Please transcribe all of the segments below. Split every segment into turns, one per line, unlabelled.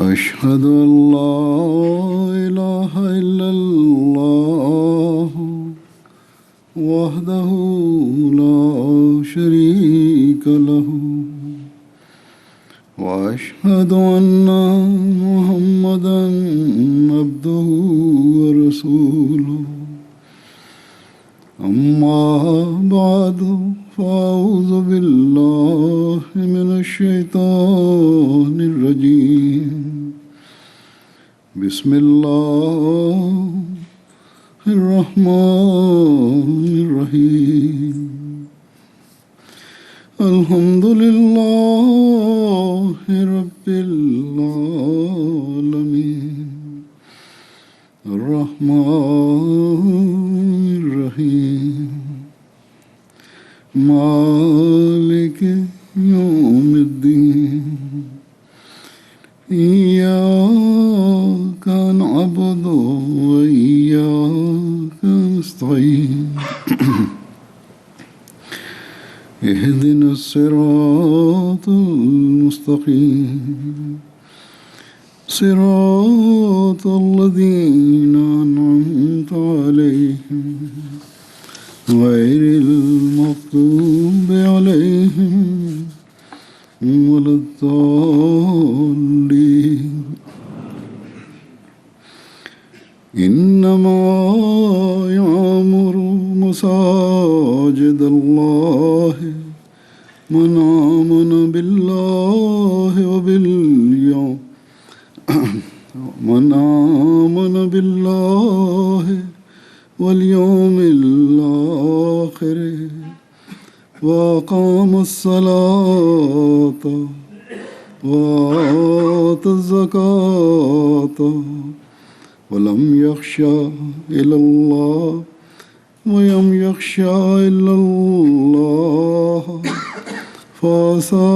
أشهد أن لا إله إلا الله وحده لا شريك له وأشهد أن محمدا عبده ورسوله أما بعد فأعوذ بالله من الشيطان الرجيم بسم الله الرحمن الرحيم الحمد لله رب العالمين الرحمن الرحيم مالك يوم الدين إياك نعبد وإياك نستعين اهدنا الصراط المستقيم صراط الذين أنعمت عليهم غير المغضوب عليهم ولا الضالين إنما يعمر مساجد الله من آمن بالله واليوم الآخر وأقام الصلاة وآتى الزكاة ولم يخش إلا الله فعسى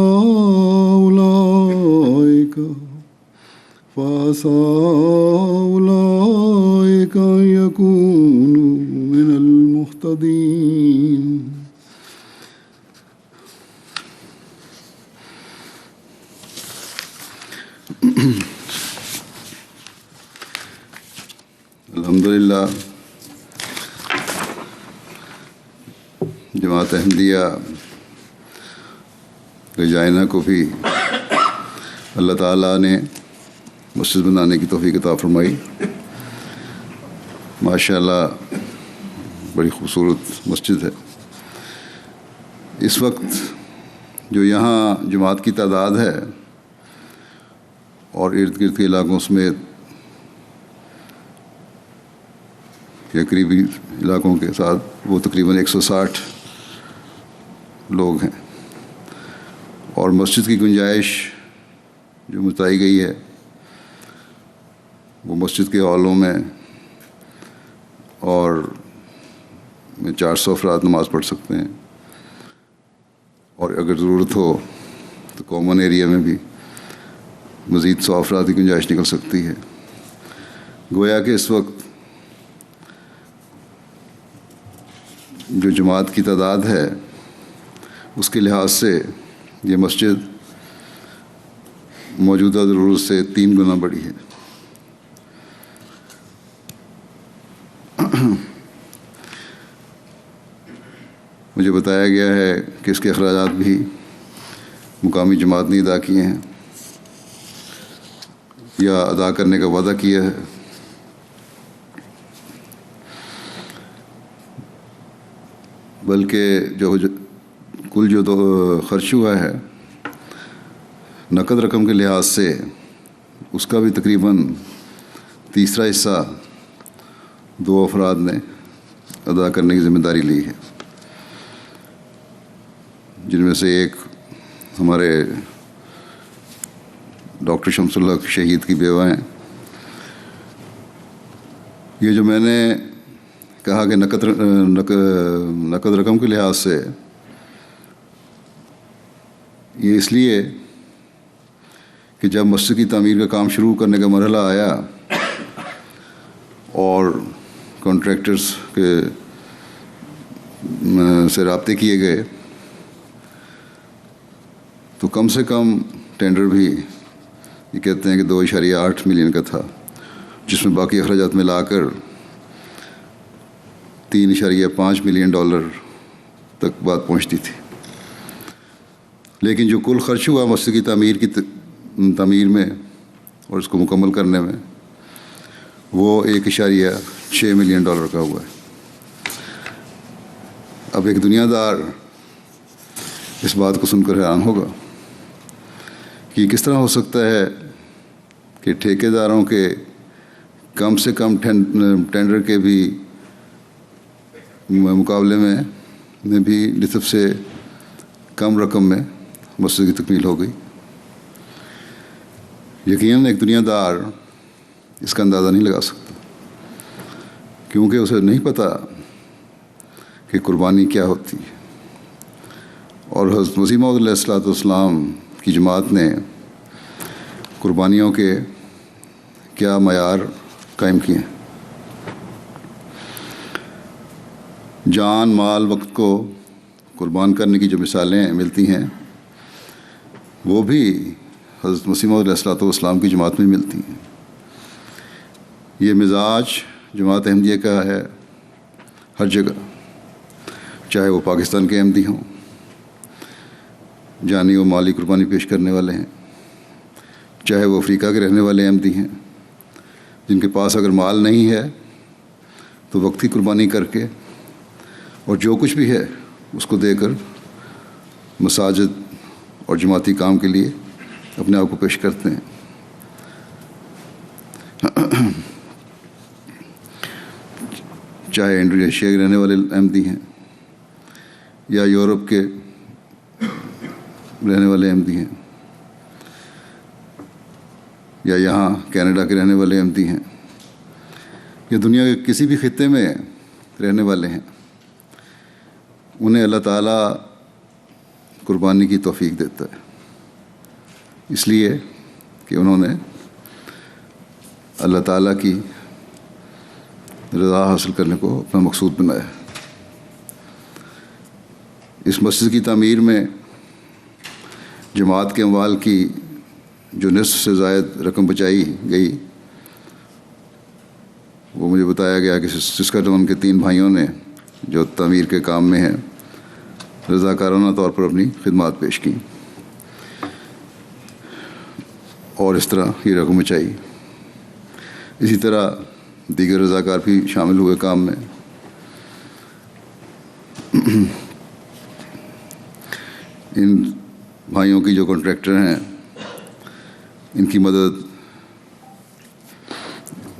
أولئك أن يكونوا من المهتدين. الحمدللہ جماعت احمدیہ رجائنا کو بھی اللہ تعالیٰ نے مسجد بنانے کی توفیق عطا فرمائی. ماشاء اللہ بڑی خوبصورت مسجد ہے. اس وقت جو یہاں جماعت کی تعداد ہے اور ارد گرد کے علاقوں سمیت یا قریبی علاقوں کے ساتھ وہ تقریباً 160 لوگ ہیں، اور مسجد کی گنجائش جو بتائی گئی ہے وہ مسجد کے ہالوں میں اور 400 افراد نماز پڑھ سکتے ہیں، اور اگر ضرورت ہو تو کامن ایریا میں بھی مزید 100 افراد کی گنجائش نکل سکتی ہے. گویا کہ اس وقت جو جماعت کی تعداد ہے اس کے لحاظ سے یہ مسجد موجودہ ضرورت سے 3 گنا بڑی ہے. مجھے بتایا گیا ہے کہ اس کے اخراجات بھی مقامی جماعت نے ادا کیے ہیں یا ادا کرنے کا وعدہ کیا ہے. بلکہ کل جو خرچ ہوا ہے نقد رقم کے لحاظ سے اس کا بھی تقریباً تیسرا حصہ 2 افراد نے ادا کرنے کی ذمہ داری لی ہے، جن میں سے ایک ہمارے ڈاکٹر شمس الحق شہید کی بیوہ ہیں. یہ جو میں نے کہا کہ نقد رقم کے لحاظ سے یہ اس لیے کہ جب مسجد کی تعمیر کا کام شروع کرنے کا مرحلہ آیا اور کانٹریکٹرز کے سے رابطے کیے گئے تو کم سے کم ٹینڈر بھی یہ کہتے ہیں کہ 2.8 ملین کا تھا، جس میں باقی اخراجات ملا کر 3.5 ملین ڈالر تک بات پہنچتی تھی. لیکن جو کل خرچ ہوا مسجد کی تعمیر میں اور اس کو مکمل کرنے میں، وہ 1.6 ملین ڈالر کا ہوا ہے. اب ایک دنیا دار اس بات کو سن کر حیران ہوگا کہ یہ کس طرح ہو سکتا ہے کہ ٹھیکیداروں کے کم سے کم ٹینڈر کے بھی مقابلے میں بھی نصف سے کم رقم میں مسجد کی تکمیل ہو گئی. یقیناً ایک دنیا دار اس کا اندازہ نہیں لگا سکتا، کیونکہ اسے نہیں پتہ کہ قربانی کیا ہوتی ہے. اور حضرت مسیح موعود علیہ الصلوۃ والسلام کی جماعت نے قربانیوں کے کیا معیار قائم کیے ہیں. جان، مال، وقت کو قربان کرنے کی جو مثالیں ملتی ہیں وہ بھی حضرت مسیح موعود علیہ الصلوۃ والسلام کی جماعت میں ملتی ہیں. یہ مزاج جماعت احمدیہ کا ہے ہر جگہ، چاہے وہ پاکستان کے احمدی ہوں، جانی و مالی قربانی پیش کرنے والے ہیں، چاہے وہ افریقہ کے رہنے والے احمدی ہیں جن کے پاس اگر مال نہیں ہے تو وقت کی قربانی کر کے اور جو کچھ بھی ہے اس کو دے کر مساجد اور جماعتی کام کے لیے اپنے آپ کو پیش کرتے ہیں. چاہے انڈونیشیا کے رہنے والے احمدی ہیں یا یورپ کے رہنے والے احمدی ہیں یا یہاں کینیڈا کے رہنے والے احمدی ہیں یا دنیا کے کسی بھی خطے میں رہنے والے ہیں، انہیں اللہ تعالیٰ قربانی کی توفیق دیتا ہے، اس لیے کہ انہوں نے اللہ تعالیٰ کی رضا حاصل کرنے کو اپنا مقصود بنایا. اس مسجد کی تعمیر میں جماعت کے اموال کی جو نصف سے زائد رقم بچائی گئی، وہ مجھے بتایا گیا کہ سسکاٹون کے 3 بھائیوں نے جو تعمیر کے کام میں ہیں رضاکارانہ طور پر اپنی خدمات پیش کیں اور اس طرح یہ رقم بچائی. اسی طرح دیگر رضاکار بھی شامل ہوئے کام میں. ان بھائیوں کی جو کانٹریکٹر ہیں ان کی مدد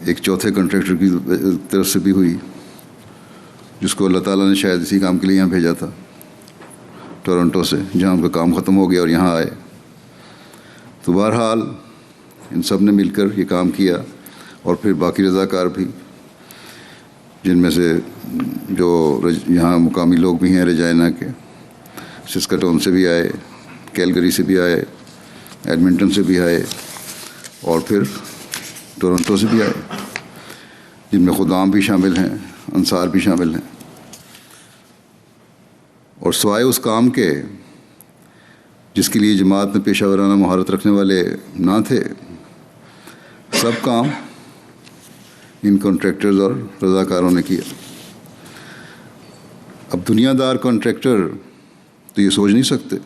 ایک چوتھے کانٹریکٹر کی طرف سے بھی ہوئی، جس کو اللہ تعالیٰ نے شاید اسی کام کے لیے یہاں بھیجا تھا، ٹورنٹو سے، جہاں ان کا کام ختم ہو گیا اور یہاں آئے. تو بہرحال ان سب نے مل کر یہ کام کیا، اور پھر باقی رضاکار بھی، جن میں سے جو یہاں مقامی لوگ بھی ہیں رجائنا کے، سسکاٹون سے بھی آئے، کیلگری سے بھی آئے، ایڈمنٹن سے بھی آئے اور پھر ٹورنٹو سے بھی آئے، جن میں خدام بھی شامل ہیں، انصار بھی شامل ہیں. اور سوائے اس کام کے جس کے لیے جماعت میں پیشہ ورانہ مہارت رکھنے والے نہ تھے، سب کام ان کانٹریکٹرز اور رضاکاروں نے کیا. اب دنیا دار کانٹریکٹر تو یہ سوچ نہیں سکتے،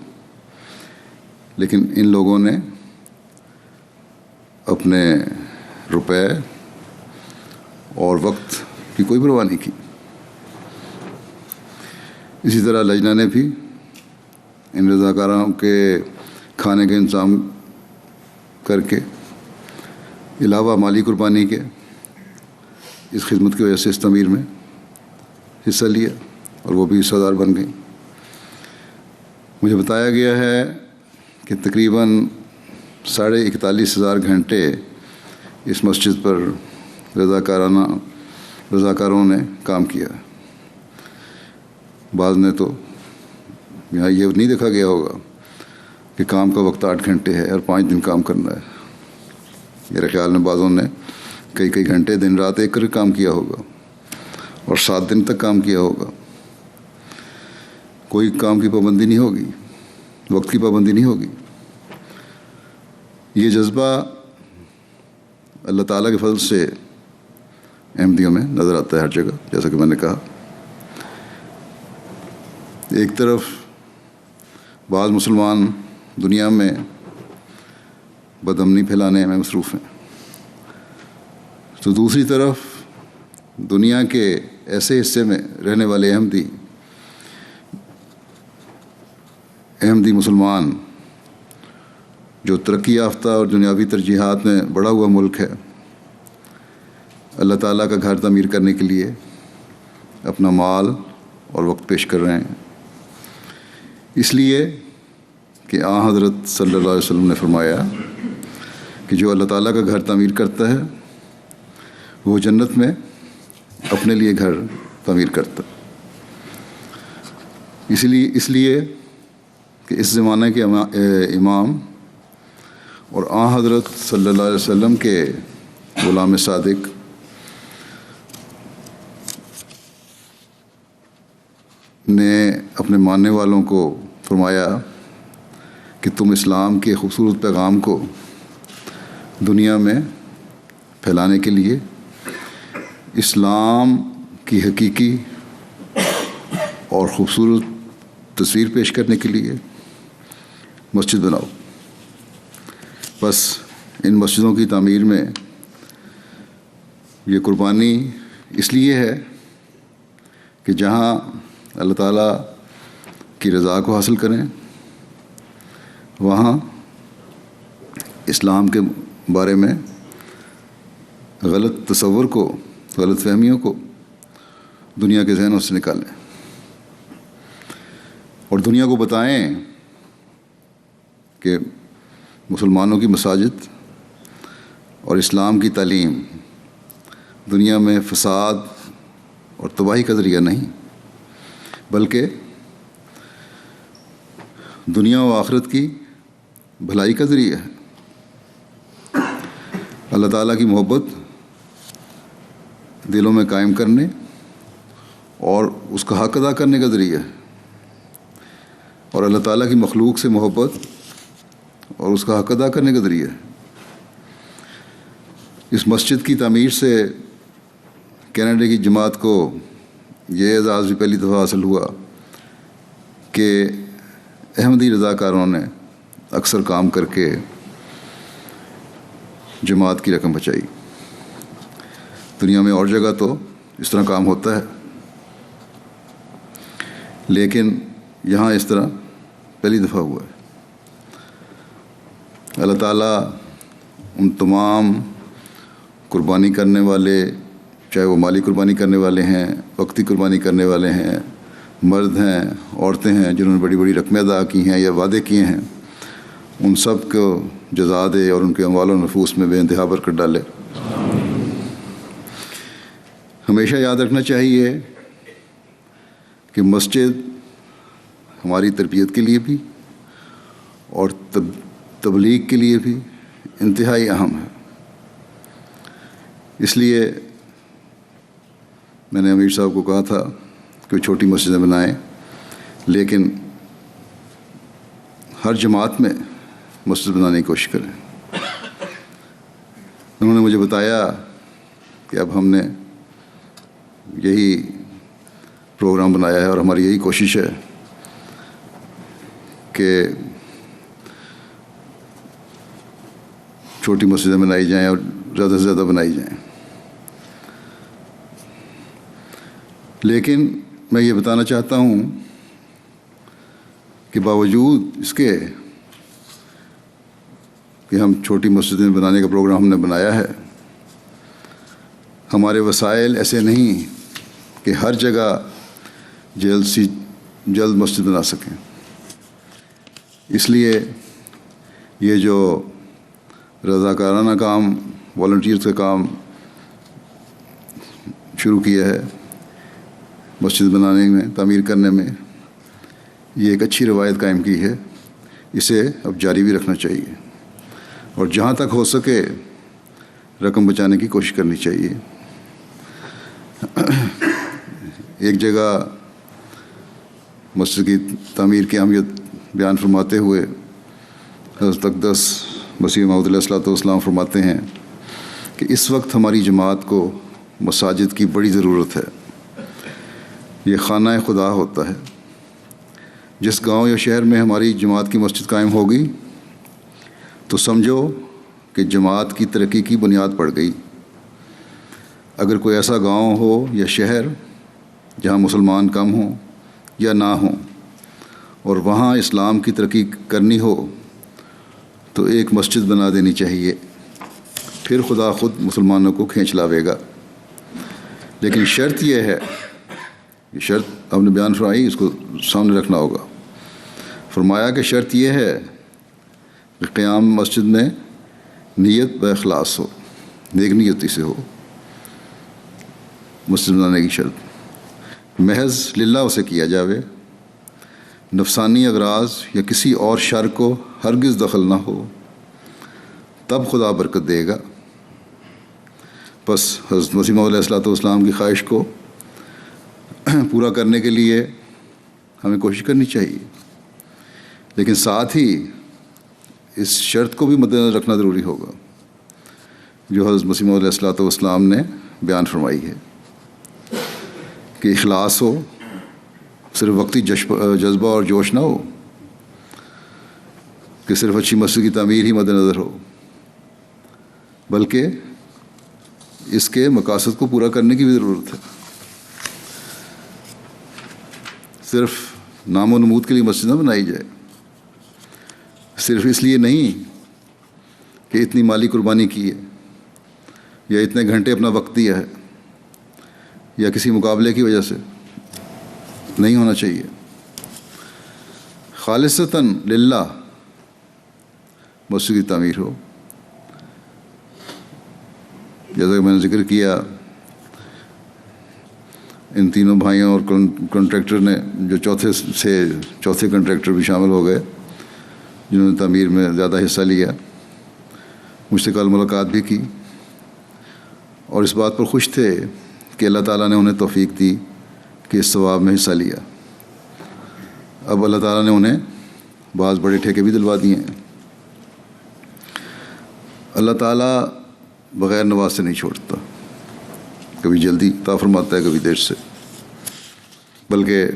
لیکن ان لوگوں نے اپنے روپے اور وقت کی کوئی پرواہ نہیں کی. اسی طرح لجنہ نے بھی ان رضاکاروں کے کھانے کا انتظام کر کے علاوہ مالی قربانی کے اس خدمت کی وجہ سے اس تعمیر میں حصہ لیا اور وہ بھی حصہ دار بن گئی. مجھے بتایا گیا ہے کہ تقریباً 41,500 گھنٹے اس مسجد پر رضاکاروں نے کام کیا. بعض نے تو یہاں یہ نہیں دیکھا گیا ہوگا کہ کام کا وقت 8 گھنٹے ہے اور 5 دن کام کرنا ہے. میرے خیال میں بعضوں نے کئی گھنٹے دن رات ایک کر کام کیا ہوگا اور 7 دن تک کام کیا ہوگا. کوئی کام کی پابندی نہیں ہوگی، وقت کی پابندی نہیں ہوگی. یہ جذبہ اللہ تعالیٰ کے فضل سے احمدیوں میں نظر آتا ہے ہر جگہ. جیسا کہ میں نے کہا، ایک طرف بعض مسلمان دنیا میں بدامنی پھیلانے میں مصروف ہیں، تو دوسری طرف دنیا کے ایسے حصے میں رہنے والے احمدی مسلمان جو ترقی یافتہ اور دنیاوی ترجیحات میں بڑھا ہوا ملک ہے، اللہ تعالیٰ کا گھر تعمیر کرنے کے لیے اپنا مال اور وقت پیش کر رہے ہیں، اس لیے کہ حضرت صلی اللہ علیہ وسلم نے فرمایا کہ جو اللہ تعالیٰ کا گھر تعمیر کرتا ہے وہ جنت میں اپنے لیے گھر تعمیر کرتا. اس لیے کہ اس زمانے کے امام اور حضرت صلی اللہ علیہ وسلم کے غلام صادق نے اپنے ماننے والوں کو فرمایا کہ تم اسلام کے خوبصورت پیغام کو دنیا میں پھیلانے کے لیے، اسلام کی حقیقی اور خوبصورت تصویر پیش کرنے کے لیے مسجد بناؤ. بس ان مسجدوں کی تعمیر میں یہ قربانی اس لیے ہے کہ جہاں اللہ تعالیٰ کی رضا کو حاصل کریں، وہاں اسلام کے بارے میں غلط تصور کو، غلط فہمیوں کو دنیا کے ذہنوں سے نکالیں اور دنیا کو بتائیں کہ مسلمانوں کی مساجد اور اسلام کی تعلیم دنیا میں فساد اور تباہی کا ذریعہ نہیں، بلکہ دنیا و آخرت کی بھلائی کا ذریعہ ہے. اللہ تعالیٰ کی محبت دلوں میں قائم کرنے اور اس کا حق ادا کرنے کا ذریعہ ہے، اور اللہ تعالیٰ کی مخلوق سے محبت اور اس کا حق ادا کرنے کا ذریعہ ہے. اس مسجد کی تعمیر سے کینیڈا کی جماعت کو یہ اعزاز بھی پہلی دفعہ حاصل ہوا کہ احمدی رضاکاروں نے اکثر کام کر کے جماعت کی رقم بچائی. دنیا میں اور جگہ تو اس طرح کام ہوتا ہے، لیکن یہاں اس طرح پہلی دفعہ ہوا ہے. اللہ تعالیٰ ان تمام قربانی کرنے والے، چاہے وہ مالی قربانی کرنے والے ہیں، وقتی قربانی کرنے والے ہیں، مرد ہیں، عورتیں ہیں، جنہوں نے بڑی بڑی رقمیں ادا کی ہیں یا وعدے کیے ہیں، ان سب کو جزا دے اور ان کے اموال و نفوس میں بے انتہا برکت ڈالے. ہمیشہ یاد رکھنا چاہیے کہ مسجد ہماری تربیت کے لیے بھی اور تبلیغ کے لیے بھی انتہائی اہم ہے. اس لیے میں نے امیر صاحب کو کہا تھا کہ چھوٹی مسجدیں بنائیں، لیکن ہر جماعت میں مسجد بنانے کی کوشش کریں. انہوں نے مجھے بتایا کہ اب ہم نے یہی پروگرام بنایا ہے اور ہماری یہی کوشش ہے کہ چھوٹی مسجدیں بنائی جائیں اور زیادہ سے زیادہ بنائی جائیں. لیکن میں یہ بتانا چاہتا ہوں کہ باوجود اس کے کہ ہم چھوٹی مسجدیں بنانے کا پروگرام ہم نے بنایا ہے، ہمارے وسائل ایسے نہیں کہ ہر جگہ جلد مسجد بنا سکیں. اس لیے یہ جو رضاکارانہ کام، والنٹیئرز کا کام شروع کیا ہے مسجد بنانے میں، تعمیر کرنے میں، یہ ایک اچھی روایت قائم کی ہے. اسے اب جاری بھی رکھنا چاہیے اور جہاں تک ہو سکے رقم بچانے کی کوشش کرنی چاہیے. ایک جگہ مسجد کی تعمیر کی اہمیت بیان فرماتے ہوئے حضرت اقدس مسیح موعود علیہ الصلوۃ والسلام فرماتے ہیں کہ اس وقت ہماری جماعت کو مساجد کی بڑی ضرورت ہے۔ یہ خانہ خدا ہوتا ہے۔ جس گاؤں یا شہر میں ہماری جماعت کی مسجد قائم ہوگی تو سمجھو کہ جماعت کی ترقی کی بنیاد پڑ گئی۔ اگر کوئی ایسا گاؤں ہو یا شہر جہاں مسلمان کم ہوں یا نہ ہوں اور وہاں اسلام کی ترقی کرنی ہو تو ایک مسجد بنا دینی چاہیے، پھر خدا خود مسلمانوں کو کھینچ لاوے گا۔ لیکن شرط یہ ہے، یہ شرط آپ نے بیان فرمائی، اس کو سامنے رکھنا ہوگا۔ فرمایا کہ شرط یہ ہے کہ قیام مسجد میں نیت و اخلاص ہو، نیک نیتی سے ہو مسجد بنانے کی شرط، محض للہ اسے کیا جاوے، نفسانی اغراض یا کسی اور شر کو ہرگز دخل نہ ہو، تب خدا برکت دے گا۔ بس حضرت مسیح موعود علیہ الصلوۃ والسلام کی خواہش کو پورا کرنے کے لیے ہمیں کوشش کرنی چاہیے، لیکن ساتھ ہی اس شرط کو بھی مد نظر رکھنا ضروری ہوگا جو حضرت مسیح موعود علیہ الصلوۃ والسلام نے بیان فرمائی ہے کہ اخلاص ہو، صرف وقتی جذبہ اور جوش نہ ہو کہ صرف اچھی مسجد کی تعمیر ہی مد نظر ہو، بلکہ اس کے مقاصد کو پورا کرنے کی بھی ضرورت ہے۔ صرف نام و نمود کے لیے مسجد نہ بنائی جائے، صرف اس لیے نہیں کہ اتنی مالی قربانی کی ہے یا اتنے گھنٹے اپنا وقت دیا ہے یا کسی مقابلے کی وجہ سے، نہیں ہونا چاہیے۔ خالصتاً للہ مسجد کی تعمیر ہو۔ جیسا کہ میں نے ذکر کیا، ان تینوں بھائیوں اور کنٹریکٹر نے جو چوتھے کنٹریکٹر بھی شامل ہو گئے جنہوں نے تعمیر میں زیادہ حصہ لیا، مجھ سے کل ملاقات بھی کی اور اس بات پر خوش تھے کہ اللہ تعالیٰ نے انہیں توفیق دی کہ اس ثواب میں حصہ لیا۔ اب اللہ تعالیٰ نے انہیں بعض بڑے ٹھیکے بھی دلوا دیے ہیں۔ اللہ تعالیٰ بغیر نواز سے نہیں چھوڑتا، کبھی جلدی عطا فرماتا ہے، کبھی دیر سے۔ بلکہ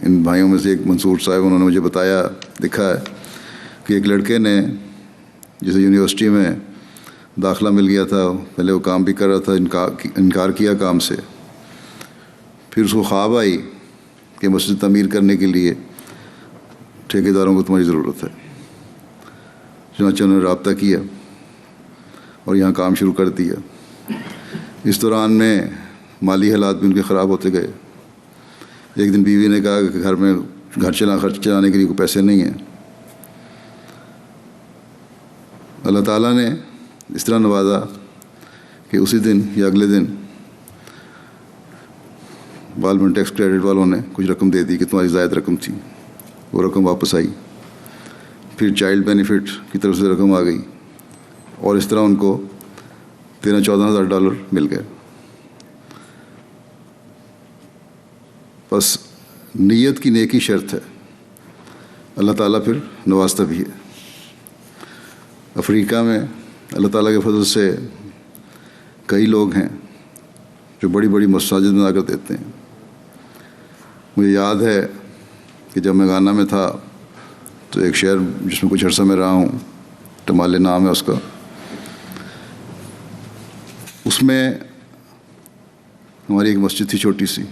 ان بھائیوں میں سے ایک منصور صاحب، انہوں نے مجھے بتایا، لکھا ہے کہ ایک لڑکے نے جسے یونیورسٹی میں داخلہ مل گیا تھا، پہلے وہ کام بھی کر رہا تھا، انکار کیا کام سے، پھر اس کو خواب آئی کہ مسجد تعمیر کرنے کے لیے ٹھیکیداروں کو تمہاری ضرورت ہے۔ چنانچہ انہوں نے رابطہ کیا اور یہاں کام شروع کر دیا۔ اس دوران میں مالی حالات بھی ان کے خراب ہوتے گئے۔ ایک دن بیوی نے کہا کہ گھر میں خرچ چلانے کے لیے کوئی پیسے نہیں ہیں۔ اللہ تعالیٰ نے اس طرح نوازا کہ اسی دن یا اگلے دن بالمن ٹیکس کریڈٹ والوں نے کچھ رقم دے دی کہ تمہاری زائد رقم تھی، وہ رقم واپس آئی۔ پھر چائلڈ بینیفٹ کی طرف سے رقم آ گئی اور اس طرح ان کو 13-14 ہزار ڈالر مل گئے۔ بس نیت کی نیکی شرط ہے، اللہ تعالیٰ پھر نوازتا بھی ہے۔ افریقہ میں اللہ تعالیٰ کے فضل سے کئی لوگ ہیں جو بڑی بڑی مساجد بنا کر دیتے ہیں۔ مجھے یاد ہے کہ جب میں گانا میں تھا تو ایک شہر جس میں کچھ عرصہ میں رہا ہوں، ٹمالے نام ہے اس کا، اس میں ہماری ایک مسجد تھی، چھوٹی سی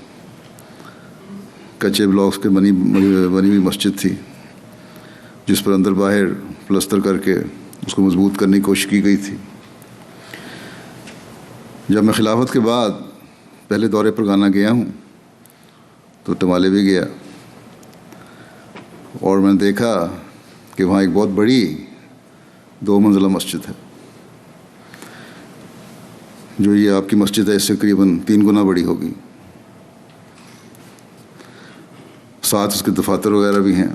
کچے بلاکس کے بنی ہوئی مسجد تھی، جس پر اندر باہر پلستر کر کے اس کو مضبوط کرنے کی کوشش کی گئی تھی۔ جب میں خلافت کے بعد پہلے دورے پر گانا گیا ہوں تو ٹمالے بھی گیا اور میں نے دیکھا کہ وہاں ایک بہت بڑی 2 منزلہ مسجد ہے، جو یہ آپ کی مسجد ہے اس سے قریباً 3 گنا بڑی ہوگی۔ ساتھ اس کے دفاتر وغیرہ بھی ہیں،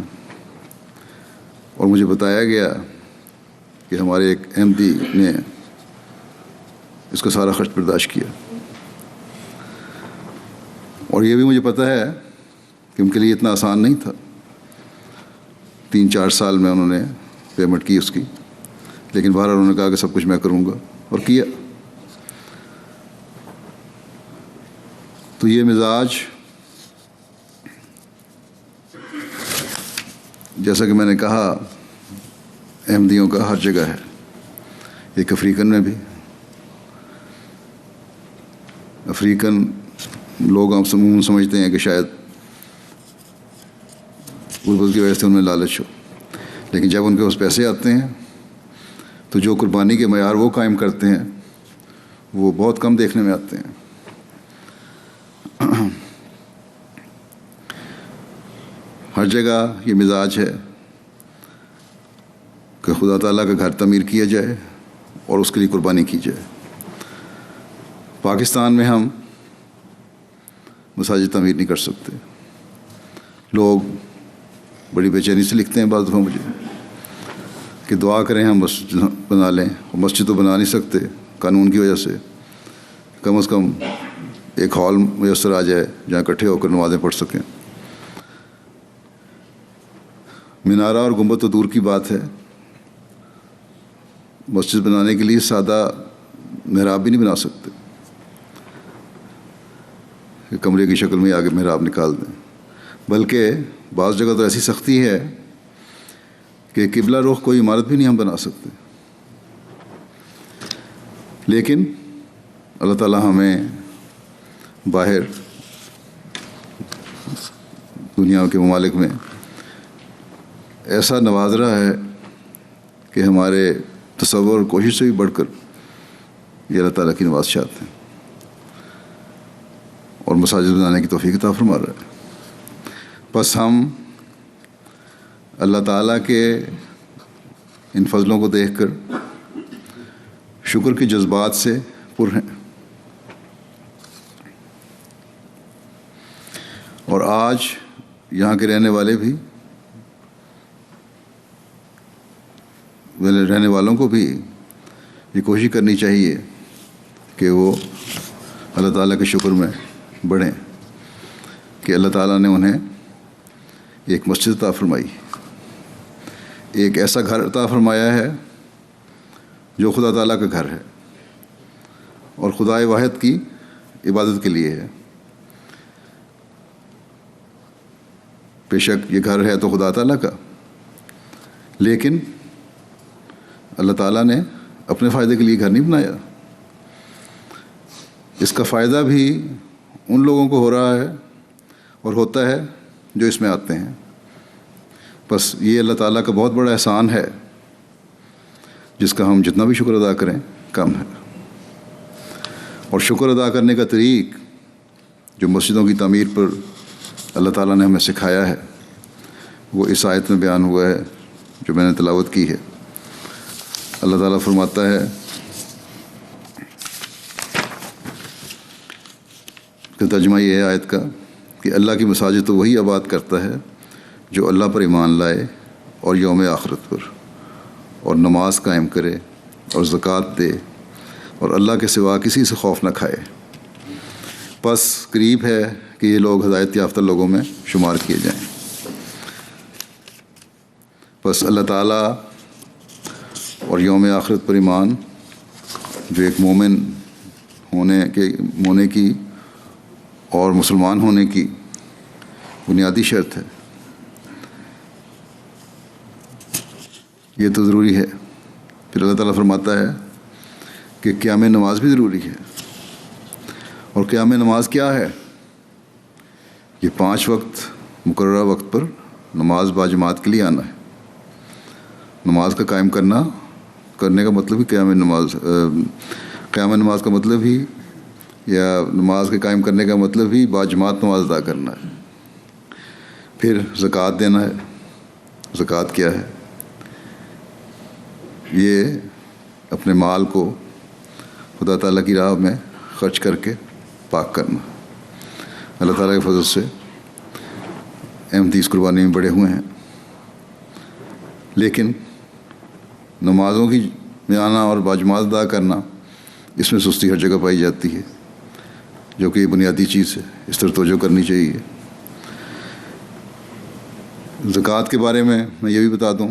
اور مجھے بتایا گیا کہ ہمارے ایک احمدی نے اس کا سارا خرچ برداشت کیا، اور یہ بھی مجھے پتہ ہے کہ ان کے لیے اتنا آسان نہیں تھا۔ 3-4 سال میں انہوں نے پیمنٹ کی اس کی، لیکن بہرحال انہوں نے کہا کہ سب کچھ میں کروں گا، اور کیا۔ تو یہ مزاج جیسا کہ میں نے کہا احمدیوں کا ہر جگہ ہے، ایک افریقن میں بھی. افریقن لوگ ہم سمجھتے ہیں کہ شاید غربت کی وجہ سے ان میں لالچ ہو، لیکن جب ان کے پاس پیسے آتے ہیں تو جو قربانی کے معیار وہ قائم کرتے ہیں وہ بہت کم دیکھنے میں آتے ہیں. ہر جگہ یہ مزاج ہے کہ خدا تعالیٰ کا گھر تعمیر کیا جائے اور اس کے لیے قربانی کی جائے. پاکستان میں ہم مساجد تعمیر نہیں کر سکتے. لوگ بڑی بے چینی سے لکھتے ہیں بعض دفعہ مجھے کہ دعا کریں ہم مسجد بنا لیں. مسجد تو بنا نہیں سکتے قانون کی وجہ سے، کم از کم ایک ہال میسر آ جائے جہاں اکٹھے ہو کر نمازیں پڑھ سکیں. مینارہ اور گنبد تو دور کی بات ہے، مسجد بنانے کے لیے سادہ محراب بھی نہیں بنا سکتے کہ کمرے کی شکل میں آگے محراب نکال دیں. بلکہ بعض جگہ تو ایسی سختی ہے کہ قبلہ رخ کوئی عمارت بھی نہیں ہم بنا سکتے. لیکن اللہ تعالیٰ ہمیں باہر دنیا کے ممالک میں ایسا نواز رہا ہے کہ ہمارے تصور اور کوشش سے بھی بڑھ کر یہ اللہ تعالیٰ کی نوازشات ہیں اور مساجد بنانے کی توفیق عطا فرما رہا ہے. بس ہم اللہ تعالیٰ کے ان فضلوں کو دیکھ کر شکر کے جذبات سے پر ہیں. اور آج یہاں کے رہنے والوں کو بھی یہ کوشش کرنی چاہیے کہ وہ اللہ تعالیٰ کے شکر میں بڑھیں کہ اللہ تعالیٰ نے انہیں ایک مسجد عطا فرمائی، ایک ایسا گھر عطا فرمایا ہے جو خدا تعالیٰ کا گھر ہے اور خدائے واحد کی عبادت کے لیے ہے. بے شک یہ گھر ہے تو خدا تعالیٰ کا، لیکن اللہ تعالیٰ نے اپنے فائدے کے لیے گھر نہیں بنایا. اس کا فائدہ بھی ان لوگوں کو ہو رہا ہے اور ہوتا ہے جو اس میں آتے ہیں. بس یہ اللہ تعالیٰ کا بہت بڑا احسان ہے جس کا ہم جتنا بھی شکر ادا کریں کم ہے. اور شکر ادا کرنے کا طریق جو مسجدوں کی تعمیر پر اللہ تعالیٰ نے ہمیں سکھایا ہے وہ اس آیت میں بیان ہوا ہے جو میں نے تلاوت کی ہے. اللہ تعالیٰ فرماتا ہے کہ ترجمہ یہ ہے آیت کا کہ اللہ کی مساجد تو وہی آباد کرتا ہے جو اللہ پر ایمان لائے اور یوم آخرت پر، اور نماز قائم کرے اور زکوٰۃ دے اور اللہ کے سوا کسی سے خوف نہ کھائے. بس قریب ہے کہ یہ لوگ ہدایت یافتہ لوگوں میں شمار کیے جائیں. بس اللہ تعالیٰ اور یوم آخرت پر ایمان جو ایک مومن ہونے کی اور مسلمان ہونے کی بنیادی شرط ہے، یہ تو ضروری ہے. پھر اللہ تعالیٰ فرماتا ہے کہ قیام نماز بھی ضروری ہے. اور قیام نماز کیا ہے؟ یہ 5 وقت مقررہ وقت پر نماز باجماعت کے لیے آنا ہے. نماز کا قائم کرنے کا مطلب ہی قیام نماز کا مطلب ہی یا نماز کے قائم کرنے کا مطلب ہی باجماعت نماز ادا کرنا ہے. پھر زکوٰۃ دینا ہے. زکوٰۃ کیا ہے؟ یہ اپنے مال کو خدا تعالیٰ کی راہ میں خرچ کر کے پاک کرنا. اللہ تعالیٰ کے فضل سے احمدی اس قربانی میں بڑے ہوئے ہیں، لیکن نمازوں کی میں آنا اور باجماعت ادا کرنا اس میں سستی ہر جگہ پائی جاتی ہے، جو کہ یہ بنیادی چیز ہے. اس طرح توجہ کرنی چاہیے. زکوٰۃ کے بارے میں یہ بھی بتا دوں،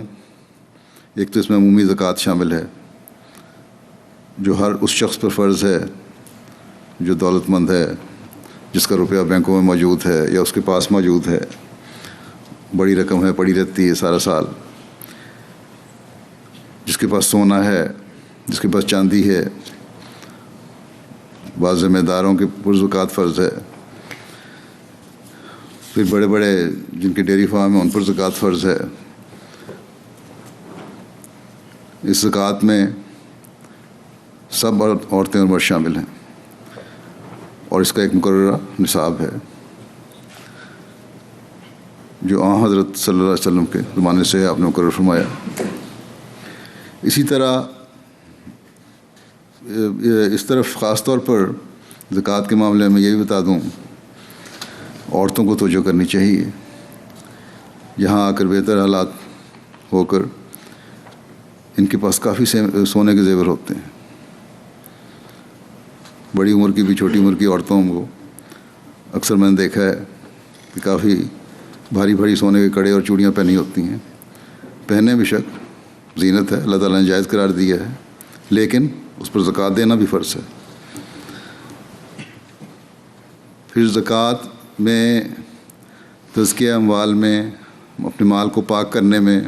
ایک تو اس میں عمومی زکوٰۃ شامل ہے جو ہر اس شخص پر فرض ہے جو دولت مند ہے جس کا روپیہ بینکوں میں موجود ہے یا اس کے پاس موجود ہے، بڑی رقم ہے، پڑی رہتی ہے سارا سال، جس کے پاس سونا ہے، جس کے پاس چاندی ہے، بعض ذمہ داروں کے پرزکوٰۃ فرض ہے، پھر بڑے بڑے جن کے ڈیری فارم ہیں ان پر زکوٰۃ فرض ہے۔ اس زکوٰۃ میں سب عورتیں اور مرد شامل ہیں، اور اس کا ایک مقررہ نصاب ہے جو حضرت صلی اللہ علیہ وسلم کے زمانے سے آپ نے مقرر فرمایا۔ اسی طرح اس طرف خاص طور پر زکوٰۃ کے معاملے میں یہ بھی بتا دوں، عورتوں کو توجہ کرنی چاہیے۔ یہاں آ کر بہتر حالات ہو کر ان کے پاس کافی سونے کے زیور ہوتے ہیں، بڑی عمر کی بھی چھوٹی عمر کی عورتوں کو اکثر میں نے دیکھا ہے کہ کافی بھاری بھاری سونے کے کڑے اور چوڑیاں پہنی ہوتی ہیں۔ پہنے بے شک، زینت ہے، اللہ تعالیٰ نے جائز قرار دیا ہے، لیکن اس پر زکوٰۃ دینا بھی فرض ہے۔ پھر زکوٰۃ میں تزکیہ اموال میں، اپنے مال کو پاک کرنے میں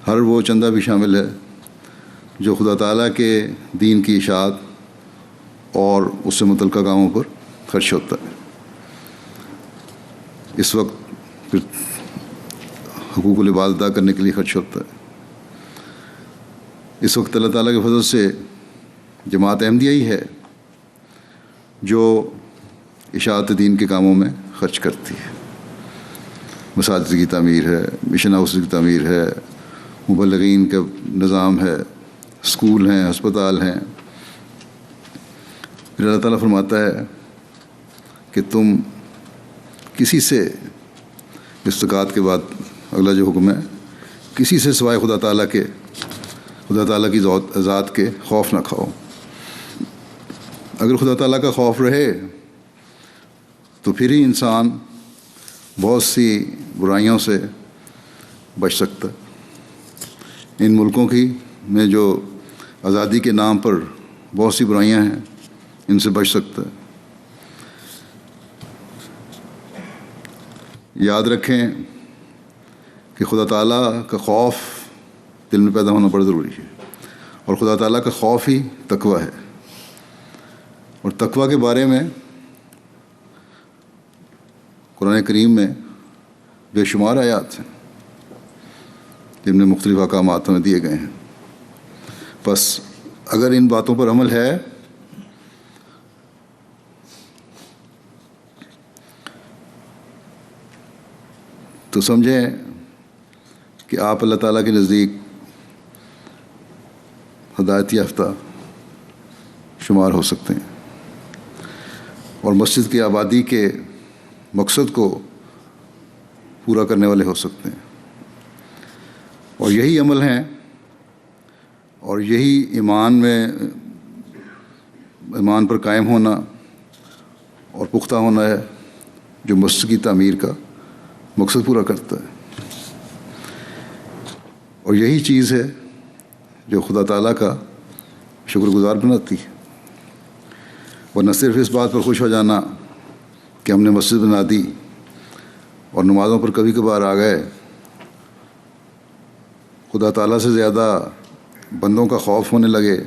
ہر وہ چندہ بھی شامل ہے جو خدا تعالیٰ کے دین کی اشاعت اور اس سے متعلقہ کاموں پر خرچ ہوتا ہے۔ اس وقت پھر حقوق العباد ادا کرنے کے لیے خرچ ہوتا ہے۔ اس وقت اللہ تعالیٰ کے فضل سے جماعت احمدیہ ہی ہے جو اشاعت دین کے کاموں میں خرچ کرتی ہے۔ مساجد کی تعمیر ہے، مشن ہاؤس کی تعمیر ہے، مبلغین کا نظام ہے، اسکول ہیں، ہسپتال ہیں۔ پھر اللہ تعالیٰ فرماتا ہے کہ تم کسی سے، اس زکوٰۃ کے بعد اگلا جو حکم ہے، کسی سے سوائے خدا تعالیٰ کی ذات کے خوف نہ کھاؤ۔ اگر خدا تعالیٰ کا خوف رہے تو پھر ہی انسان بہت سی برائیوں سے بچ سکتا ہے۔ ان ملکوں میں جو آزادی کے نام پر بہت سی برائیاں ہیں، ان سے بچ سکتا ہے۔ یاد رکھیں کہ خدا تعالیٰ کا خوف دل میں پیدا ہونا بڑا ضروری ہے، اور خدا تعالیٰ کا خوف ہی تقویٰ ہے۔ اور تقویٰ کے بارے میں قرآن کریم میں بے شمار آیات ہیں جن میں مختلف احکامات ہمیں دیے گئے ہیں۔ بس اگر ان باتوں پر عمل ہے تو سمجھیں کہ آپ اللہ تعالیٰ کے نزدیک ہدایت یافتہ شمار ہو سکتے ہیں، اور مسجد کی آبادی کے مقصد کو پورا کرنے والے ہو سکتے ہیں۔ اور یہی عمل ہیں اور یہی ایمان پر قائم ہونا اور پختہ ہونا ہے جو مسجد کی تعمیر کا مقصد پورا کرتا ہے۔ اور یہی چیز ہے جو خدا تعالیٰ کا شکر گزار بناتی ہے۔ اور نہ صرف اس بات پر خوش ہو جانا کہ ہم نے مسجد بنا دی اور نمازوں پر کبھی کبھار آ گئے، خدا تعالیٰ سے زیادہ بندوں کا خوف ہونے لگے،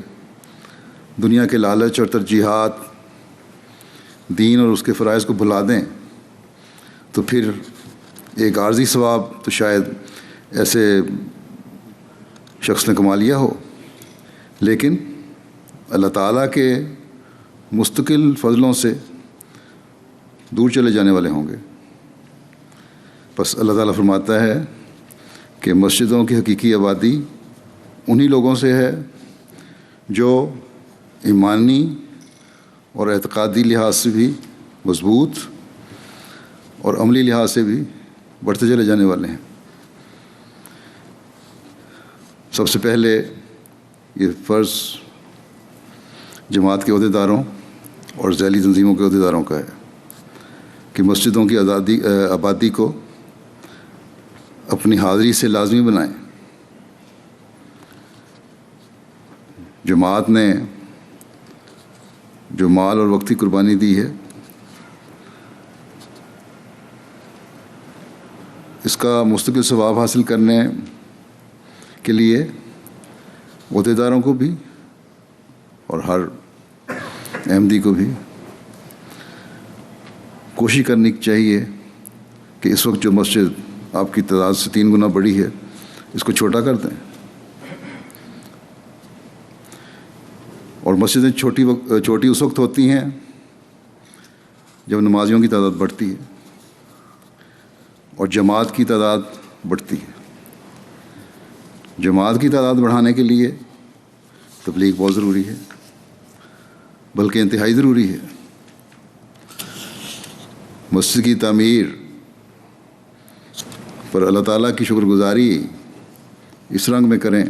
دنیا کے لالچ اور ترجیحات دین اور اس کے فرائض کو بھلا دیں، تو پھر ایک عارضی ثواب تو شاید ایسے شخص نے کما لیا ہو، لیکن اللہ تعالیٰ کے مستقل فضلوں سے دور چلے جانے والے ہوں گے۔ بس اللہ تعالیٰ فرماتا ہے کہ مسجدوں کی حقیقی آبادی انہی لوگوں سے ہے جو ایمانی اور اعتقادی لحاظ سے بھی مضبوط اور عملی لحاظ سے بھی بڑھتے چلے جانے والے ہیں۔ سب سے پہلے یہ فرض جماعت کے عہدیداروں اور ذیلی تنظیموں کے عہدیداروں کا ہے کہ مسجدوں کی آبادی کو اپنی حاضری سے لازمی بنائیں۔ جماعت نے جو مال اور وقتی قربانی دی ہے اس کا مستقل ثواب حاصل کرنے کے لیے عہدیداروں کو بھی اور ہر احمدی کو بھی کوشش کرنی چاہیے کہ اس وقت جو مسجد آپ کی تعداد سے 3 گنا بڑی ہے اس کو چھوٹا کر دیں، اور مسجدیں چھوٹی اس وقت ہوتی ہیں جب نمازیوں کی تعداد بڑھتی ہے اور جماعت کی تعداد بڑھتی ہے۔ جماعت کی تعداد بڑھانے کے لیے تبلیغ بہت ضروری ہے، بلکہ انتہائی ضروری ہے۔ مسجد کی تعمیر پر اللہ تعالیٰ کی شکر گزاری اس رنگ میں کریں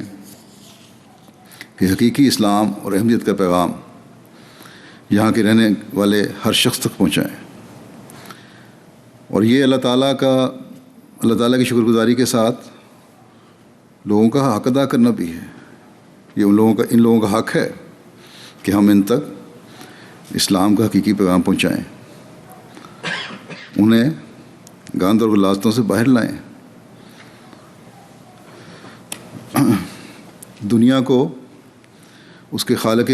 کہ حقیقی اسلام اور احمدیت کا پیغام یہاں کے رہنے والے ہر شخص تک پہنچائیں، اور یہ اللہ تعالیٰ کی شکر گزاری کے ساتھ لوگوں کا حق ادا کرنا بھی ہے۔ یہ ان لوگوں کا حق ہے کہ ہم ان تک اسلام کا حقیقی پیغام پہنچائیں، انہیں گند اور غلاظتوں سے باہر لائیں۔ دنیا کو اس کے خالق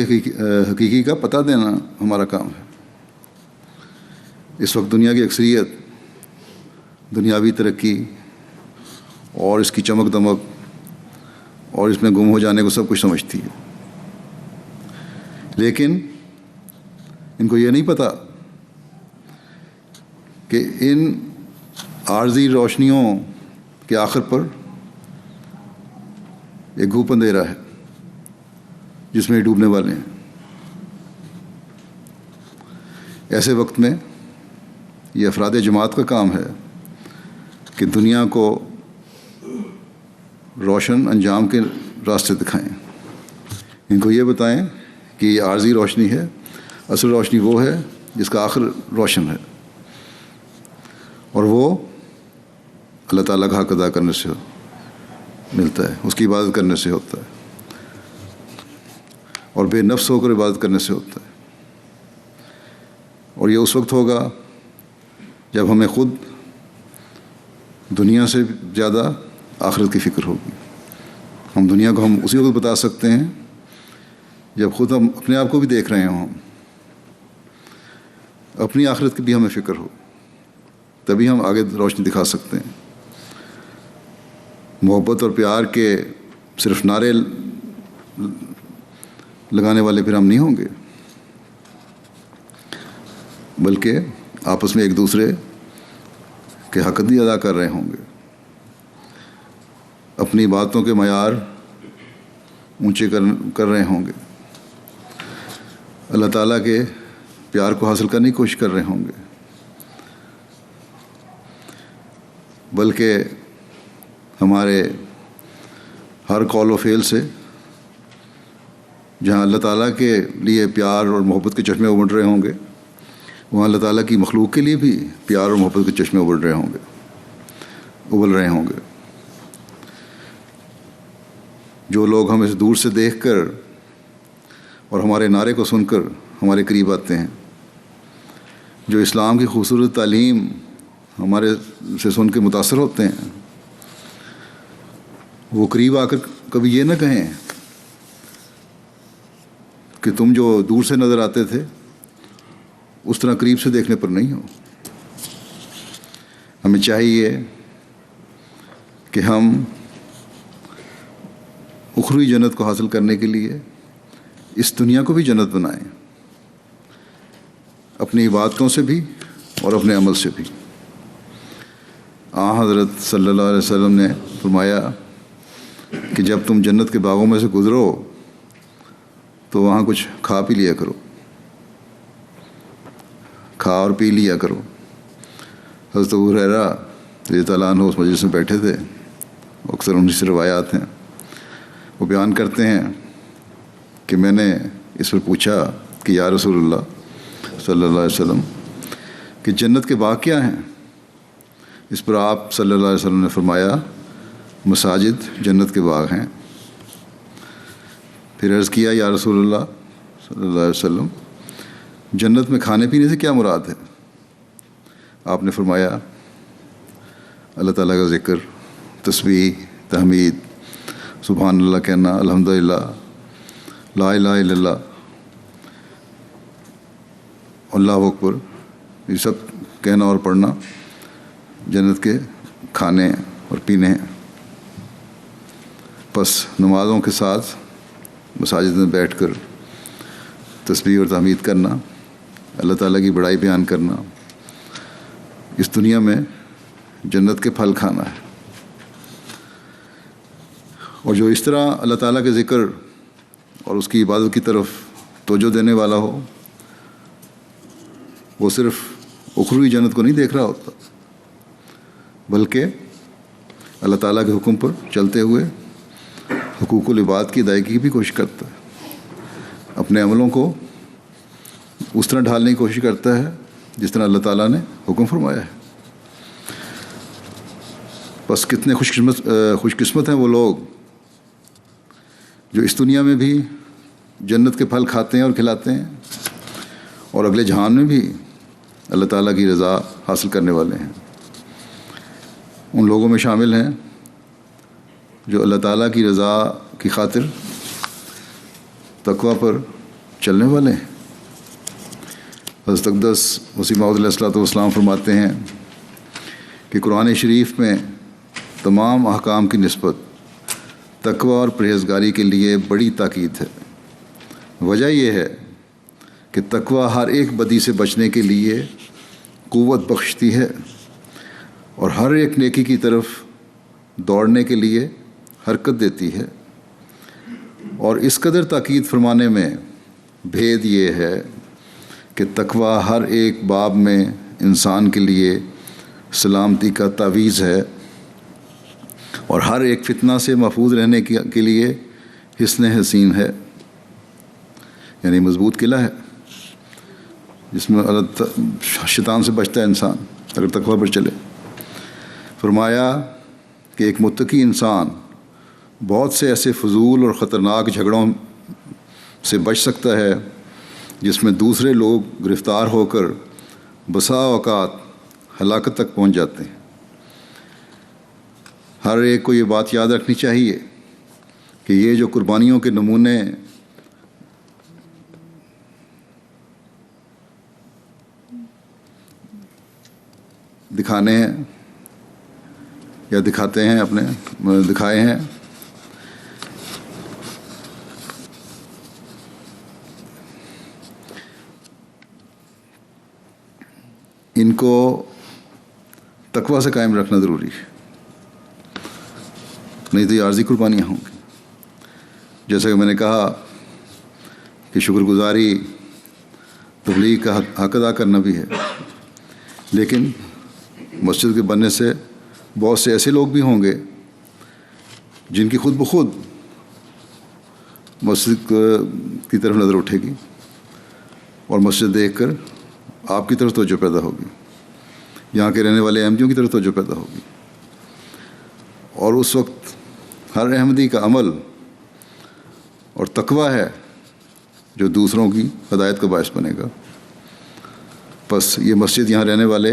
حقیقی کا پتہ دینا ہمارا کام ہے۔ اس وقت دنیا کی اکثریت دنیاوی ترقی اور اس کی چمک دمک اور اس میں گم ہو جانے کو سب کچھ سمجھتی ہے، لیکن ان کو یہ نہیں پتہ کہ ان عارضی روشنیوں کے آخر پر ایک گھوپ اندھیرا ہے جس میں ڈوبنے والے ہیں۔ ایسے وقت میں یہ افراد جماعت کا کام ہے کہ دنیا کو روشن انجام کے راستے دکھائیں، ان کو یہ بتائیں کہ یہ عارضی روشنی ہے، اصل روشنی وہ ہے جس کا آخر روشن ہے، اور وہ اللہ تعالیٰ کا حق ادا کرنے سے ملتا ہے، اس کی عبادت کرنے سے ہوتا ہے، اور بے نفس ہو کر عبادت کرنے سے ہوتا ہے۔ اور یہ اس وقت ہوگا جب ہمیں خود دنیا سے زیادہ آخرت کی فکر ہوگی۔ ہم دنیا کو ہم اسی وقت بتا سکتے ہیں جب خود ہم اپنے آپ کو بھی دیکھ رہے ہوں، اپنی آخرت کی بھی ہمیں فکر ہو، تبھی ہم آگے روشنی دکھا سکتے ہیں۔ محبت اور پیار کے صرف نعرے لگانے والے پھر ہم نہیں ہوں گے، بلکہ آپس میں ایک دوسرے کے حق بھی ادا کر رہے ہوں گے، اپنی باتوں کے معیار اونچے کر رہے ہوں گے، اللہ تعالیٰ کے پیار کو حاصل کرنے کی کوشش کر رہے ہوں گے، بلکہ ہمارے ہر قول و فعل سے جہاں اللہ تعالیٰ کے لیے پیار اور محبت کے چشمے ابل رہے ہوں گے، وہاں اللہ تعالیٰ کی مخلوق کے لیے بھی پیار اور محبت کے چشمے ابل رہے ہوں گے۔ جو لوگ ہمیں دور سے دیکھ کر اور ہمارے نعرے کو سن کر ہمارے قریب آتے ہیں، جو اسلام کی خوبصورت تعلیم ہمارے سے سن کے متاثر ہوتے ہیں، وہ قریب آ کر کبھی یہ نہ کہیں کہ تم جو دور سے نظر آتے تھے اس طرح قریب سے دیکھنے پر نہیں ہو۔ ہمیں چاہیے کہ ہم اخروی جنت کو حاصل کرنے کے لیے اس دنیا کو بھی جنت بنائیں، اپنی عبادتوں سے بھی اور اپنے عمل سے بھی۔ حضرت صلی اللہ علیہ وسلم نے فرمایا کہ جب تم جنت کے باغوں میں سے گزرو تو وہاں کچھ کھا پی لیا کرو، کھا اور پی لیا کرو۔ حضرت ابو ہریرہ رضی اللہ عنہ اس مجلس میں بیٹھے تھے، اکثر ان سے روایات ہیں، وہ بیان کرتے ہیں کہ میں نے اس پر پوچھا کہ یا رسول اللہ صلی اللہ علیہ وسلم کہ جنت کے باغ کیا ہیں؟ اس پر آپ صلی اللہ علیہ وسلم نے فرمایا مساجد جنت کے باغ ہیں۔ پھر عرض کیا یا رسول اللہ صلی اللہ علیہ وسلم جنت میں کھانے پینے سے کیا مراد ہے؟ آپ نے فرمایا اللہ تعالیٰ کا ذکر، تسبیح، تحمید، سبحان اللہ کہنا، الحمدللہ، لا الہ الا اللہ، اللہ اکبر، یہ سب کہنا اور پڑھنا جنت کے کھانے اور پینے ہیں۔ بس نمازوں کے ساتھ مساجد میں بیٹھ کر تسبیح اور تحمید کرنا، اللہ تعالیٰ کی بڑائی بیان کرنا، اس دنیا میں جنت کے پھل کھانا ہے۔ اور جو اس طرح اللہ تعالیٰ کے ذکر اور اس کی عبادت کی طرف توجہ دینے والا ہو، وہ صرف اخروی جنت کو نہیں دیکھ رہا ہوتا، بلکہ اللہ تعالیٰ کے حکم پر چلتے ہوئے حقوق العباد کی ادائیگی کی بھی کوشش کرتا ہے، اپنے عملوں کو اس طرح ڈھالنے کی کوشش کرتا ہے جس طرح اللہ تعالیٰ نے حکم فرمایا ہے۔ بس کتنے خوش قسمت ہیں وہ لوگ جو اس دنیا میں بھی جنت کے پھل کھاتے ہیں اور کھلاتے ہیں، اور اگلے جہان میں بھی اللہ تعالیٰ کی رضا حاصل کرنے والے ہیں۔ ان لوگوں میں شامل ہیں جو اللہ تعالیٰ کی رضا کی خاطر تقویٰ پر چلنے والے ہیں۔ حضرت اقدس مسیح موعود علیہ الصلوۃ والسلام فرماتے ہیں کہ قرآن شریف میں تمام احکام کی نسبت تقویٰ اور پرہیزگاری کے لیے بڑی تاکید ہے۔ وجہ یہ ہے کہ تقویٰ ہر ایک بدی سے بچنے کے لیے قوت بخشتی ہے اور ہر ایک نیکی کی طرف دوڑنے کے لیے حرکت دیتی ہے۔ اور اس قدر تاکید فرمانے میں بھید یہ ہے کہ تقویٰ ہر ایک باب میں انسان کے لیے سلامتی کا تعویذ ہے اور ہر ایک فتنہ سے محفوظ رہنے کے لیے حصن حسین ہے، یعنی مضبوط قلعہ ہے جس میں شیطان سے بچتا ہے انسان اگر تقویٰ پر چلے۔ فرمایا کہ ایک متقی انسان بہت سے ایسے فضول اور خطرناک جھگڑوں سے بچ سکتا ہے جس میں دوسرے لوگ گرفتار ہو کر بسا اوقات ہلاکت تک پہنچ جاتے ہیں۔ ہر ایک کو یہ بات یاد رکھنی چاہیے کہ یہ جو قربانیوں کے نمونے دکھانے ہیں یا دکھاتے ہیں دکھائے ہیں، ان کو تقویٰ سے قائم رکھنا ضروری ہے، نہیں تو یہ عارضی قربانیاں ہوں گی۔ جیسا کہ میں نے کہا کہ شکر گزاری تبلیغ کا حق ادا کرنا بھی ہے، لیکن مسجد کے بننے سے بہت سے ایسے لوگ بھی ہوں گے جن کی خود بخود مسجد کی طرف نظر اٹھے گی اور مسجد دیکھ کر آپ کی طرف توجہ پیدا ہوگی، یہاں کے رہنے والے احمدیوں کی طرف توجہ پیدا ہوگی، اور اس وقت ہر احمدی کا عمل اور تقویٰ ہے جو دوسروں کی ہدایت کا باعث بنے گا۔ بس یہ مسجد یہاں رہنے والے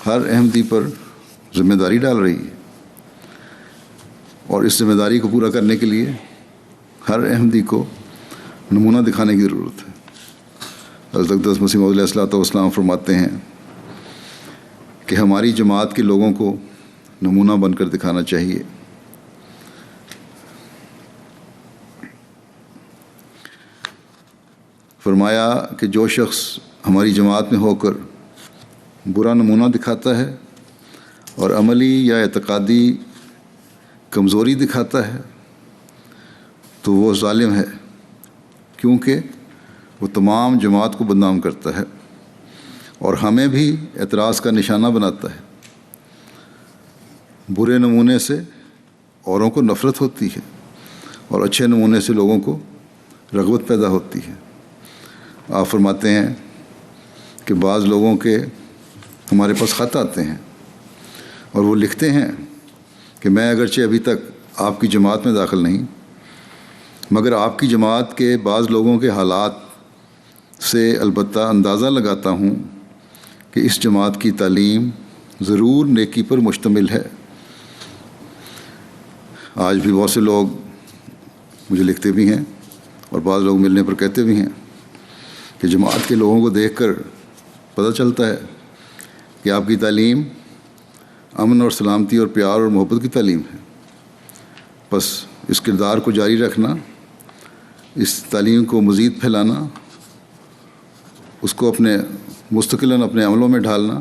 ہر احمدی پر ذمہ داری ڈال رہی ہے، اور اس ذمہ داری کو پورا کرنے کے لیے ہر احمدی کو نمونہ دکھانے کی ضرورت ہے۔ حضرت اقدس مسیح موعود علیہ الصلوۃ والسلام فرماتے ہیں کہ ہماری جماعت کے لوگوں کو نمونہ بن کر دکھانا چاہیے۔ فرمایا کہ جو شخص ہماری جماعت میں ہو کر برا نمونہ دکھاتا ہے اور عملی یا اعتقادی کمزوری دکھاتا ہے تو وہ ظالم ہے، کیونکہ وہ تمام جماعت کو بدنام کرتا ہے اور ہمیں بھی اعتراض کا نشانہ بناتا ہے۔ برے نمونے سے اوروں کو نفرت ہوتی ہے اور اچھے نمونے سے لوگوں کو رغبت پیدا ہوتی ہے۔ آپ فرماتے ہیں کہ بعض لوگوں کے ہمارے پاس خط آتے ہیں اور وہ لکھتے ہیں کہ میں اگرچہ ابھی تک آپ کی جماعت میں داخل نہیں، مگر آپ کی جماعت کے بعض لوگوں کے حالات سے البتہ اندازہ لگاتا ہوں کہ اس جماعت کی تعلیم ضرور نیکی پر مشتمل ہے۔ آج بھی بہت سے لوگ مجھے لکھتے بھی ہیں اور بعض لوگ ملنے پر کہتے بھی ہیں کہ جماعت کے لوگوں کو دیکھ کر پتہ چلتا ہے کہ آپ کی تعلیم امن اور سلامتی اور پیار اور محبت کی تعلیم ہے۔ بس اس کردار کو جاری رکھنا، اس تعلیم کو مزید پھیلانا، اس کو اپنے مستقلاً اپنے عملوں میں ڈھالنا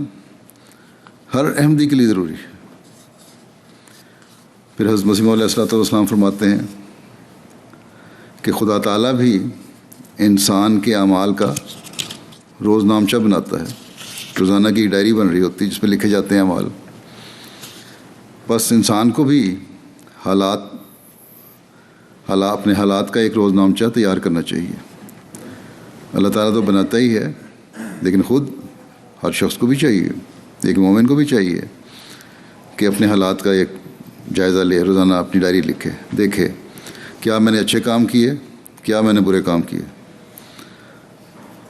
ہر احمدی کے لیے ضروری ہے۔ پھر حضرت مسیح موعود علیہ السلام فرماتے ہیں کہ خدا تعالیٰ بھی انسان کے اعمال کا روز نامچہ بناتا ہے۔ روزانہ کی ڈائری بن رہی ہوتی ہے جس میں لکھے جاتے ہیں اعمال۔ بس انسان کو بھی اپنے حالات کا ایک روز نامچہ تیار کرنا چاہیے۔ اللہ تعالیٰ تو بناتا ہی ہے، لیکن خود ہر شخص کو بھی چاہیے، ایک مومن کو بھی چاہیے کہ اپنے حالات کا ایک جائزہ لے، روزانہ اپنی ڈائری لکھے، دیکھے کیا میں نے اچھے کام کیے، کیا میں نے برے کام کیے۔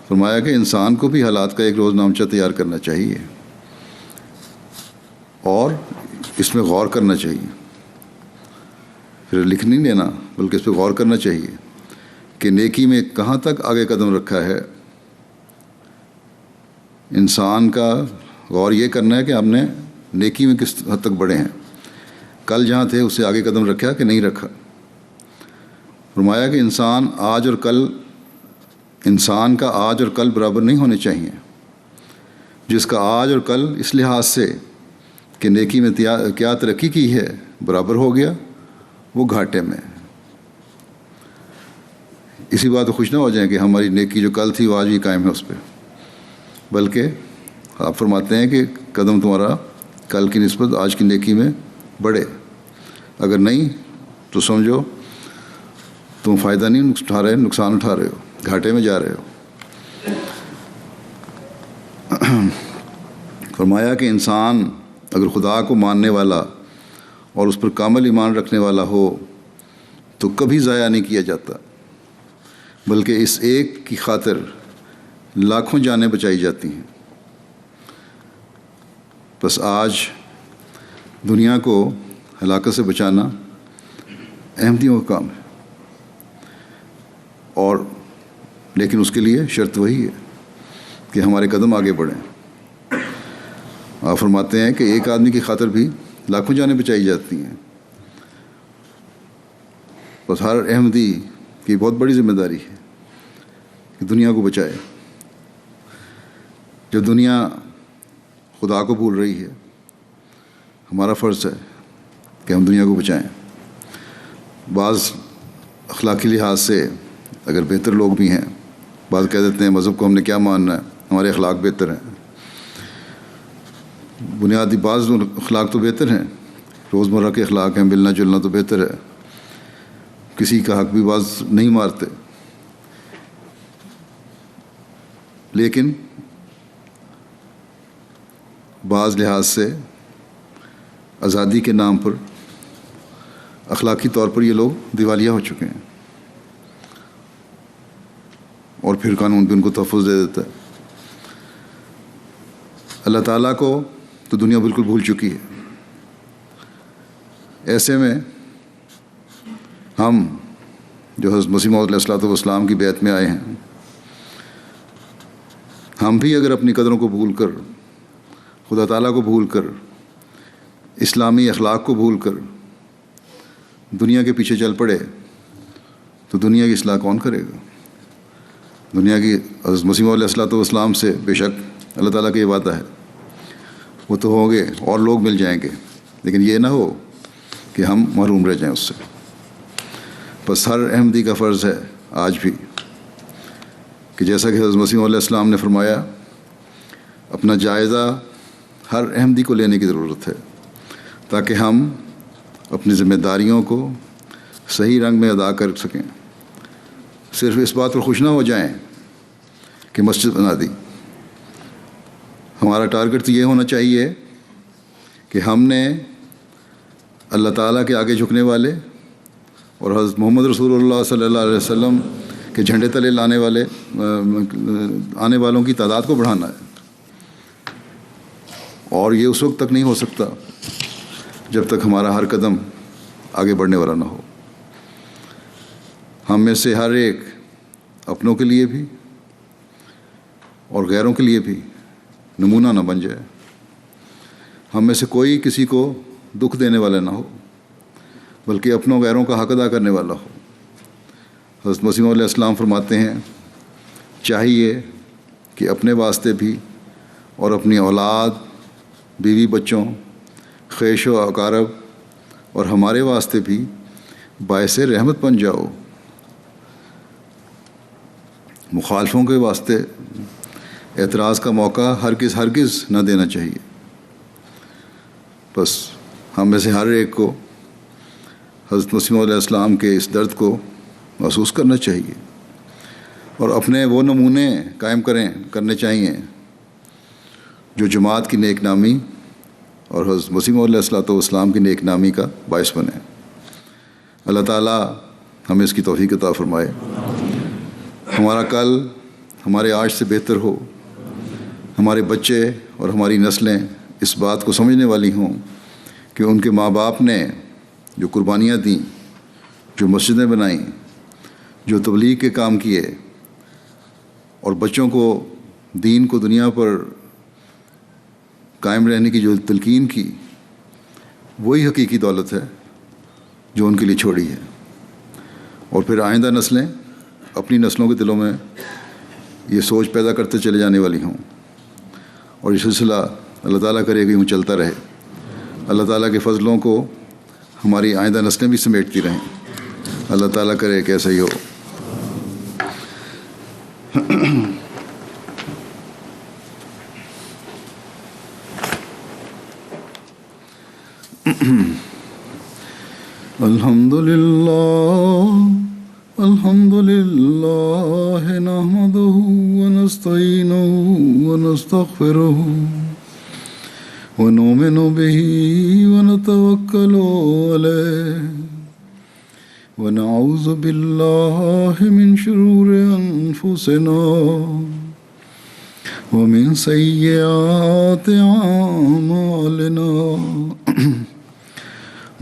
فرمایا کہ انسان کو بھی حالات کا ایک روز نامچہ تیار کرنا چاہیے اور اس میں غور کرنا چاہیے، پھر لکھ نہیں لینا بلکہ اس پہ غور کرنا چاہیے کہ نیکی میں کہاں تک آگے قدم رکھا ہے۔ انسان کا غور یہ کرنا ہے کہ آپ نے نیکی میں کس حد تک بڑھے ہیں، کل جہاں تھے اس سے آگے قدم رکھا کہ نہیں رکھا۔ فرمایا کہ انسان کا آج اور کل برابر نہیں ہونے چاہیے۔ جس کا آج اور کل اس لحاظ سے کہ نیکی میں کیا ترقی کی ہے برابر ہو گیا، وہ گھاٹے میں۔ اسی بات کو خوش نہ ہو جائیں کہ ہماری نیکی جو کل تھی وہ آج بھی قائم ہے اس پہ، بلکہ آپ فرماتے ہیں کہ قدم تمہارا کل کی نسبت آج کی نیکی میں بڑھے۔ اگر نہیں تو سمجھو تم فائدہ نہیں اٹھا رہے، نقصان اٹھا رہے ہو، گھاٹے میں جا رہے ہو۔ فرمایا کہ انسان اگر خدا کو ماننے والا اور اس پر کامل ایمان رکھنے والا ہو تو کبھی ضائع نہیں کیا جاتا، بلکہ اس ایک کی خاطر لاکھوں جانیں بچائی جاتی ہیں۔ بس آج دنیا کو ہلاکت سے بچانا احمدیوں کا کام ہے، اور لیکن اس کے لیے شرط وہی ہے کہ ہمارے قدم آگے بڑھیں۔ آپ فرماتے ہیں کہ ایک آدمی کی خاطر بھی لاکھوں جانیں بچائی جاتی ہیں۔ بس ہر احمدی کی بہت بڑی ذمہ داری ہے کہ دنیا کو بچائے۔ جب دنیا خدا کو بھول رہی ہے، ہمارا فرض ہے کہ ہم دنیا کو بچائیں۔ بعض اخلاقی لحاظ سے اگر بہتر لوگ بھی ہیں، بعض کہہ دیتے ہیں مذہب کو ہم نے کیا ماننا ہے، ہمارے اخلاق بہتر ہیں۔ بنیادی بعض اخلاق تو بہتر ہیں، روزمرہ کے اخلاق ہیں، ملنا جلنا تو بہتر ہے، کسی کا حق بھی بعض نہیں مارتے، لیکن بعض لحاظ سے آزادی کے نام پر اخلاقی طور پر یہ لوگ دیوالیہ ہو چکے ہیں، اور پھر قانون بھی ان کو تحفظ دے دیتا ہے۔ اللہ تعالیٰ کو تو دنیا بالکل بھول چکی ہے۔ ایسے میں ہم جو حضرت مسیح موعود علیہ السلام کی بیعت میں آئے ہیں، ہم بھی اگر اپنی قدروں کو بھول کر، خدا تعالیٰ کو بھول کر، اسلامی اخلاق کو بھول کر دنیا کے پیچھے چل پڑے تو دنیا کی اصلاح کون کرے گا؟ دنیا کی حضرت مسیح موعود علیہ السلام سے بے شک اللہ تعالیٰ کا یہ وعدہ ہے، وہ تو ہوں گے اور لوگ مل جائیں گے، لیکن یہ نہ ہو کہ ہم محروم رہ جائیں اس سے۔ بس ہر احمدی کا فرض ہے آج بھی کہ جیسا کہ حضرت مسیح علیہ السلام نے فرمایا، اپنا جائزہ ہر احمدی کو لینے کی ضرورت ہے تاکہ ہم اپنی ذمہ داریوں کو صحیح رنگ میں ادا کر سکیں۔ صرف اس بات پر خوش نہ ہو جائیں کہ مسجد بنا دی۔ ہمارا ٹارگٹ تو یہ ہونا چاہیے کہ ہم نے اللہ تعالیٰ کے آگے جھکنے والے اور حضرت محمد رسول اللہ صلی اللہ علیہ وسلم کے جھنڈے تلے آنے والوں کی تعداد کو بڑھانا ہے، اور یہ اس وقت تک نہیں ہو سکتا جب تک ہمارا ہر قدم آگے بڑھنے والا نہ ہو. ہم میں سے ہر ایک اپنوں کے لیے بھی اور غیروں کے لیے بھی نمونہ نہ بن جائے. ہم میں سے کوئی کسی کو دکھ دینے والا نہ ہو بلکہ اپنوں غیروں کا حق ادا کرنے والا ہو. حضرت مسیح علیہ السلام فرماتے ہیں چاہیے کہ اپنے واسطے بھی اور اپنی اولاد، بیوی بچوں، خیش و اقارب اور ہمارے واسطے بھی باعث رحمت بن جاؤ. مخالفوں کے واسطے اعتراض کا موقع ہرگز نہ دینا چاہیے. بس ہم میں سے ہر ایک کو حضرت مسیح علیہ السلام کے اس درد کو محسوس کرنا چاہیے اور اپنے وہ نمونے قائم کرنے چاہیے جو جماعت کی نیک نامی اور حضرت مسیح علیہ السلام کی نیک نامی کا باعث بنے. اللہ تعالیٰ ہمیں اس کی توفیق عطا فرمائے. ہمارا کل ہمارے آج سے بہتر ہو، ہمارے بچے اور ہماری نسلیں اس بات کو سمجھنے والی ہوں کہ ان کے ماں باپ نے جو قربانیاں دیں، جو مسجدیں بنائیں، جو تبلیغ کے کام کیے اور بچوں کو دین کو دنیا پر قائم رہنے کی جو تلقین کی، وہی حقیقی دولت ہے جو ان کے لیے چھوڑی ہے. اور پھر آئندہ نسلیں اپنی نسلوں کے دلوں میں یہ سوچ پیدا کرتے چلے جانے والی ہوں اور یہ سلسلہ اللہ تعالیٰ کرے گا یوں چلتا رہے. اللہ تعالیٰ کے فضلوں کو ہماری آئندہ نسلیں بھی سمیٹتی رہیں. اللہ تعالیٰ کرے کہ ایسا ہی ہو. الحمد للہ نحمده ونستعینه ونستغفره ونؤمن به ونتوکل علیہ ونعوذ باللہ من شرور انفسنا ومن سیئات اعمالنا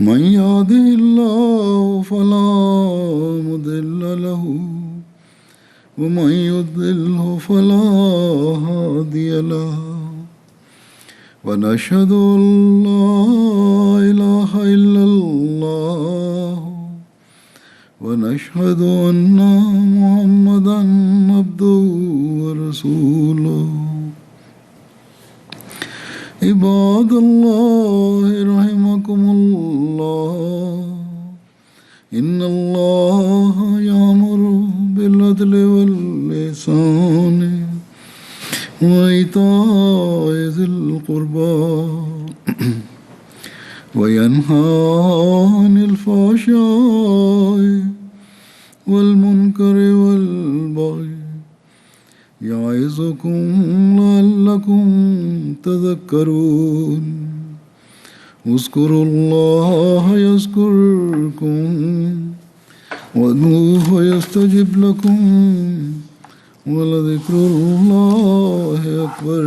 من يهده الله فلا مضل له ومن يضلل فلا هادي له ونشهد أن لا إله إلا الله ونشهد أن محمدا عبده ورسوله. عباد الله رحمكم الله إن الله يأمر بالعدل والإحسان وإيتاء ذي القربى وينهى عن الفحشاء والمنكر والبغي يعظكم لعلكم تذكرون. اذكروا الله يذكركم وادعوه يستجب لكم ولذكر الله أكبر.